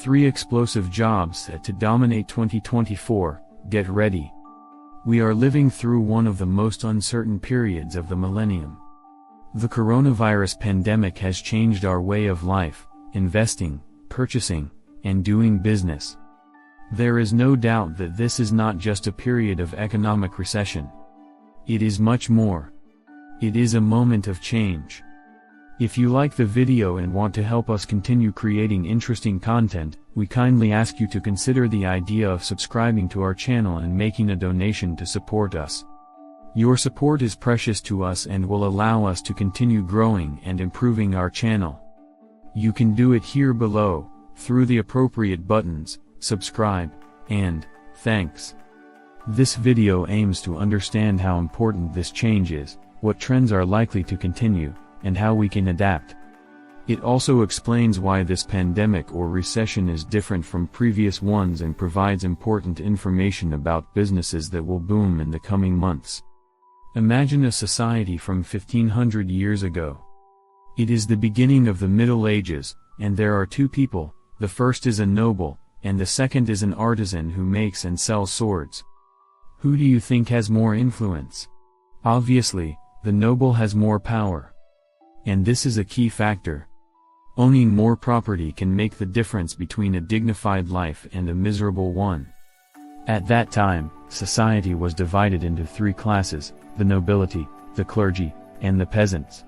3 explosive jobs set to dominate 2024, get ready. We are living through one of the most uncertain periods of the millennium. The coronavirus pandemic has changed our way of life, investing, purchasing, and doing business. There is no doubt that this is not just a period of economic recession. It is much more. It is a moment of change. If you like the video and want to help us continue creating interesting content, we kindly ask you to consider the idea of subscribing to our channel and making a donation to support us. Your support is precious to us and will allow us to continue growing and improving our channel. You can do it here below, through the appropriate buttons, subscribe, and thanks. This video aims to understand how important this change is, what trends are likely to continue, and how we can adapt. It also explains why this pandemic or recession is different from previous ones and provides important information about businesses that will boom in the coming months. Imagine a society from 1500 years ago. It is the beginning of the Middle Ages, and there are 2 people, the first is a noble, and the second is an artisan who makes and sells swords. Who do you think has more influence? Obviously, the noble has more power. And this is a key factor. Owning more property can make the difference between a dignified life and a miserable one. At that time, society was divided into 3 classes, the nobility, the clergy, and the peasants.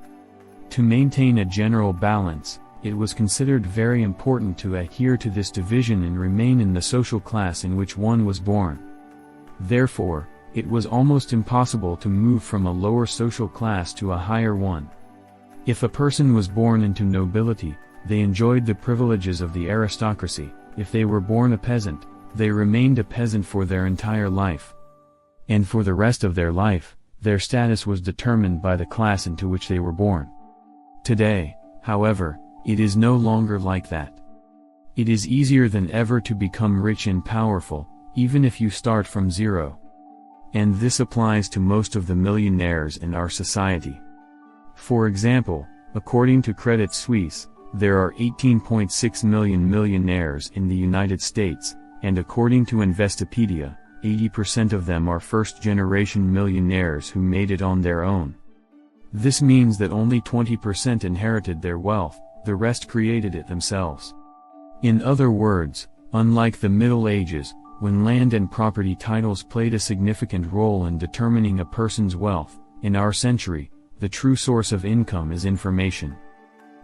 To maintain a general balance, it was considered very important to adhere to this division and remain in the social class in which one was born. Therefore, it was almost impossible to move from a lower social class to a higher one. If a person was born into nobility, they enjoyed the privileges of the aristocracy. If they were born a peasant, they remained a peasant for their entire life. And for the rest of their life, their status was determined by the class into which they were born. Today, however, it is no longer like that. It is easier than ever to become rich and powerful, even if you start from zero. And this applies to most of the millionaires in our society. For example, according to Credit Suisse, there are 18.6 million millionaires in the United States, and according to Investopedia, 80% of them are first-generation millionaires who made it on their own. This means that only 20% inherited their wealth, the rest created it themselves. In other words, unlike the Middle Ages, when land and property titles played a significant role in determining a person's wealth, in our century, the true source of income is information.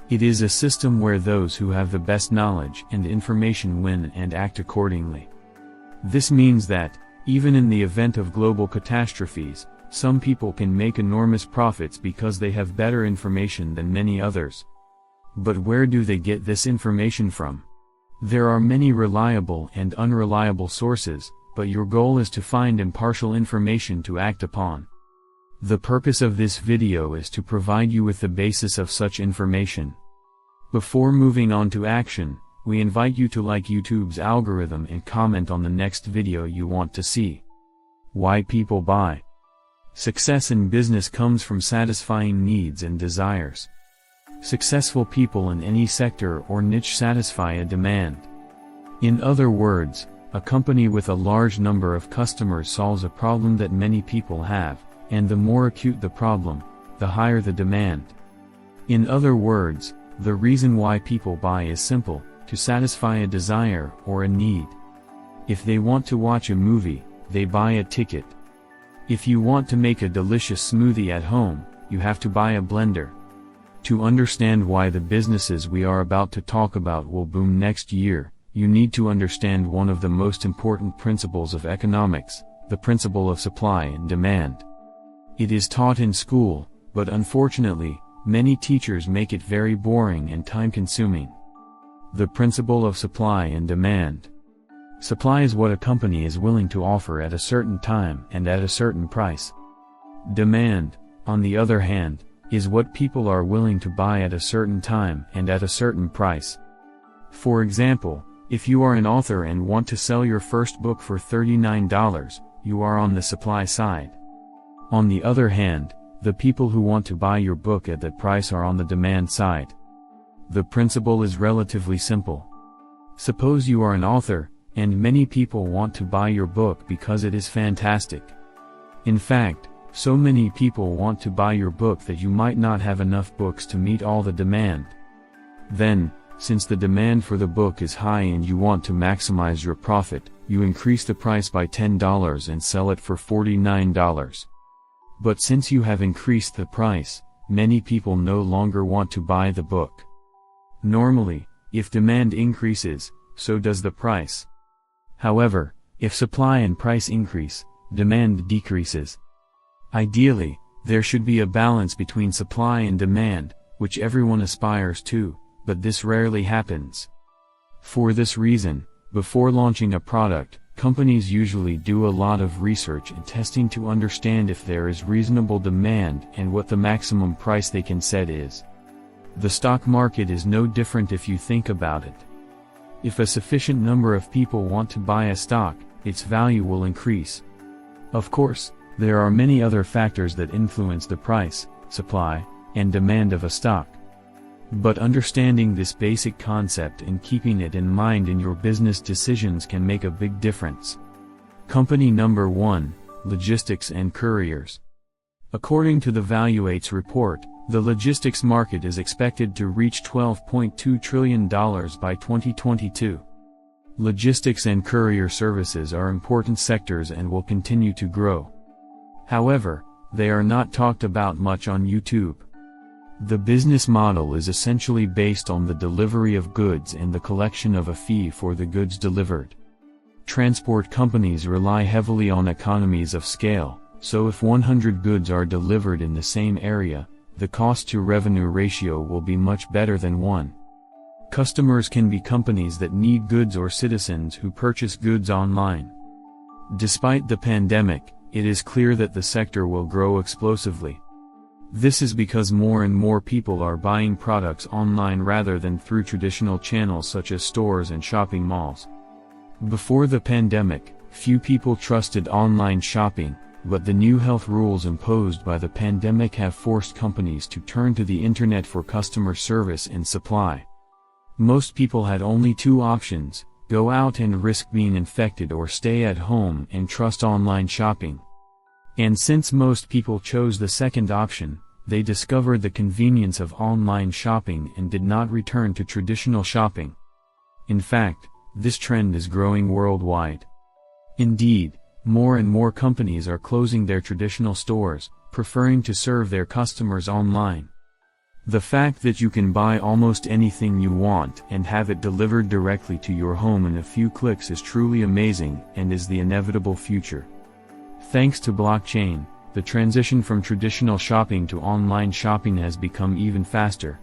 It is a system where those who have the best knowledge and information win and act accordingly. This means that, even in the event of global catastrophes, some people can make enormous profits because they have better information than many others. But where do they get this information from? There are many reliable and unreliable sources, but your goal is to find impartial information to act upon. The purpose of this video is to provide you with the basis of such information. Before moving on to action, we invite you to like YouTube's algorithm and comment on the next video you want to see. Why people buy. Success in business comes from satisfying needs and desires. Successful people in any sector or niche satisfy a demand. In other words, a company with a large number of customers solves a problem that many people have, and the more acute the problem, the higher the demand. In other words, the reason why people buy is simple, to satisfy a desire or a need. If they want to watch a movie, they buy a ticket. If you want to make a delicious smoothie at home, you have to buy a blender. To understand why the businesses we are about to talk about will boom next year, you need to understand one of the most important principles of economics, the principle of supply and demand. It is taught in school, but unfortunately, many teachers make it very boring and time-consuming. The principle of supply and demand. Supply is what a company is willing to offer at a certain time and at a certain price. Demand, on the other hand, is what people are willing to buy at a certain time and at a certain price. For example, if you are an author and want to sell your first book for $39, you are on the supply side. On the other hand, the people who want to buy your book at that price are on the demand side. The principle is relatively simple. Suppose you are an author, and many people want to buy your book because it is fantastic. In fact, so many people want to buy your book that you might not have enough books to meet all the demand. Then, since the demand for the book is high and you want to maximize your profit, you increase the price by $10 and sell it for $49. But since you have increased the price, many people no longer want to buy the book. Normally, if demand increases, so does the price. However, if supply and price increase, demand decreases. Ideally, there should be a balance between supply and demand, which everyone aspires to, but this rarely happens. For this reason, before launching a product, companies usually do a lot of research and testing to understand if there is reasonable demand and what the maximum price they can set is. The stock market is no different if you think about it. If a sufficient number of people want to buy a stock, its value will increase. Of course, there are many other factors that influence the price, supply, and demand of a stock. But understanding this basic concept and keeping it in mind in your business decisions can make a big difference. Company number 1, Logistics and Couriers. According to the Valuates report, the logistics market is expected to reach $12.2 trillion by 2022. Logistics and courier services are important sectors and will continue to grow. However, they are not talked about much on YouTube. The business model is essentially based on the delivery of goods and the collection of a fee for the goods delivered. Transport companies rely heavily on economies of scale, so if 100 goods are delivered in the same area, the cost-to-revenue ratio will be much better than 1. Customers can be companies that need goods or citizens who purchase goods online. Despite the pandemic, it is clear that the sector will grow explosively. This is because more and more people are buying products online rather than through traditional channels such as stores and shopping malls. Before the pandemic, few people trusted online shopping, but the new health rules imposed by the pandemic have forced companies to turn to the internet for customer service and supply. Most people had only 2 options: go out and risk being infected or stay at home and trust online shopping. And since most people chose the second option, they discovered the convenience of online shopping and did not return to traditional shopping. In fact, this trend is growing worldwide. Indeed, more and more companies are closing their traditional stores, preferring to serve their customers online. The fact that you can buy almost anything you want and have it delivered directly to your home in a few clicks is truly amazing and is the inevitable future. Thanks to blockchain, the transition from traditional shopping to online shopping has become even faster.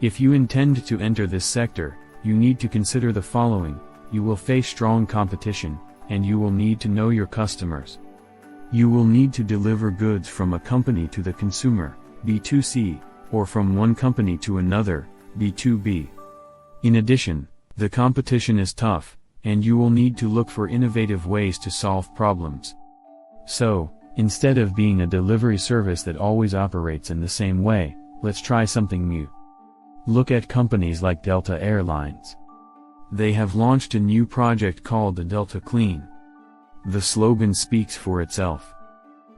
If you intend to enter this sector, you need to consider the following: you will face strong competition, and you will need to know your customers. You will need to deliver goods from a company to the consumer, B2C, or from one company to another, B2B. In addition, the competition is tough, and you will need to look for innovative ways to solve problems. So, instead of being a delivery service that always operates in the same way, let's try something new. Look at companies like Delta Airlines. They have launched a new project called the Delta Clean. The slogan speaks for itself.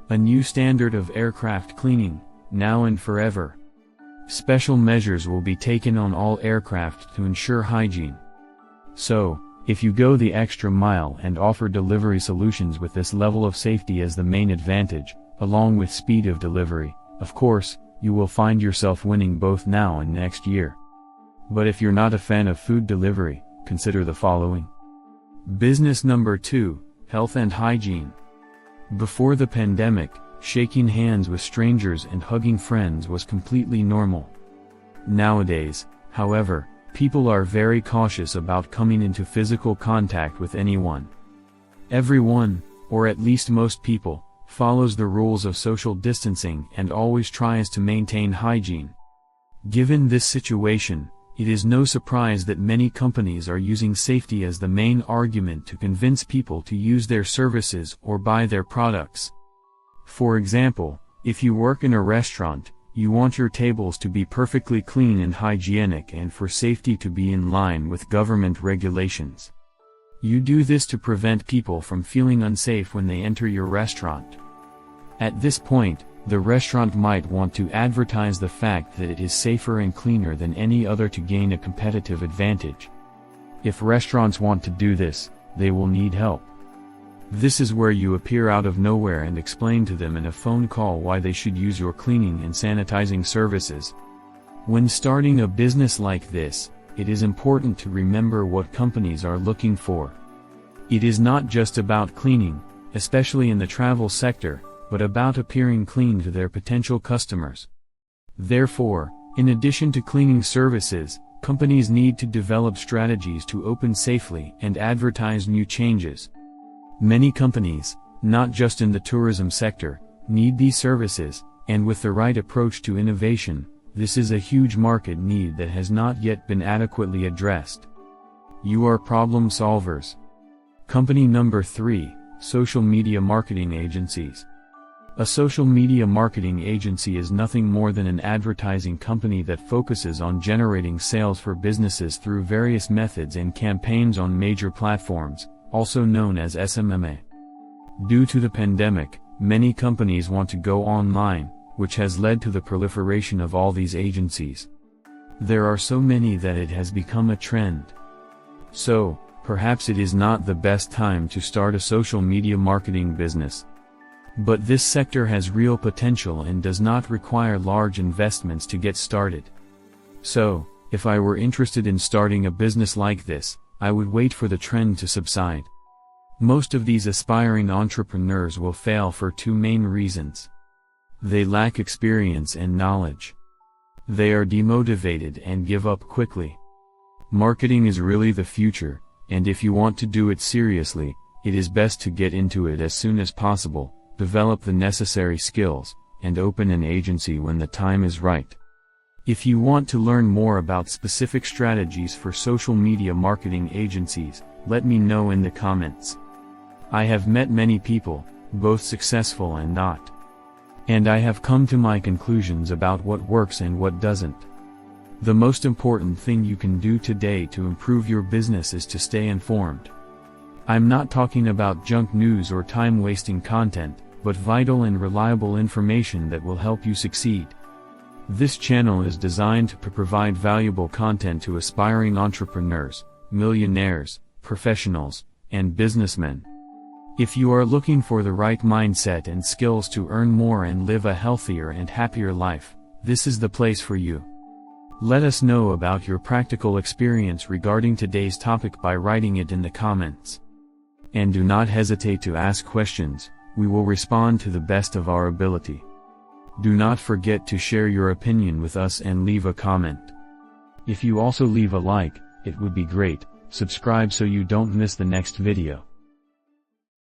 A new standard of aircraft cleaning, now and forever. Special measures will be taken on all aircraft to ensure hygiene. So, if you go the extra mile and offer delivery solutions with this level of safety as the main advantage, along with speed of delivery, of course, you will find yourself winning both now and next year. But if you're not a fan of food delivery, consider the following. Business number 2, Health and Hygiene. Before the pandemic, shaking hands with strangers and hugging friends was completely normal. Nowadays, however, people are very cautious about coming into physical contact with anyone. Everyone, or at least most people, follows the rules of social distancing and always tries to maintain hygiene. Given this situation, it is no surprise that many companies are using safety as the main argument to convince people to use their services or buy their products. For example, if you work in a restaurant, you want your tables to be perfectly clean and hygienic and for safety to be in line with government regulations. You do this to prevent people from feeling unsafe when they enter your restaurant. At this point, the restaurant might want to advertise the fact that it is safer and cleaner than any other to gain a competitive advantage. If restaurants want to do this, they will need help. This is where you appear out of nowhere and explain to them in a phone call why they should use your cleaning and sanitizing services. When starting a business like this, it is important to remember what companies are looking for. It is not just about cleaning, especially in the travel sector, but about appearing clean to their potential customers. Therefore, in addition to cleaning services, companies need to develop strategies to open safely and advertise new changes. Many companies, not just in the tourism sector, need these services, and with the right approach to innovation, this is a huge market need that has not yet been adequately addressed. You are problem solvers. Company number 3, social media marketing agencies. A social media marketing agency is nothing more than an advertising company that focuses on generating sales for businesses through various methods and campaigns on major platforms, also known as SMMA. Due to the pandemic, many companies want to go online, which has led to the proliferation of all these agencies. There are so many that it has become a trend. So, perhaps it is not the best time to start a social media marketing business. But this sector has real potential and does not require large investments to get started. So, if I were interested in starting a business like this, I would wait for the trend to subside. Most of these aspiring entrepreneurs will fail for 2 main reasons. They lack experience and knowledge. They are demotivated and give up quickly. Marketing is really the future, and if you want to do it seriously, it is best to get into it as soon as possible, develop the necessary skills, and open an agency when the time is right. If you want to learn more about specific strategies for social media marketing agencies, let me know in the comments. I have met many people, both successful and not. And I have come to my conclusions about what works and what doesn't. The most important thing you can do today to improve your business is to stay informed. I'm not talking about junk news or time-wasting content, but vital and reliable information that will help you succeed. This channel is designed to provide valuable content to aspiring entrepreneurs, millionaires, professionals, and businessmen. If you are looking for the right mindset and skills to earn more and live a healthier and happier life, this is the place for you. Let us know about your practical experience regarding today's topic by writing it in the comments. And do not hesitate to ask questions, we will respond to the best of our ability. Do not forget to share your opinion with us and leave a comment. If you also leave a like, it would be great. Subscribe so you don't miss the next video.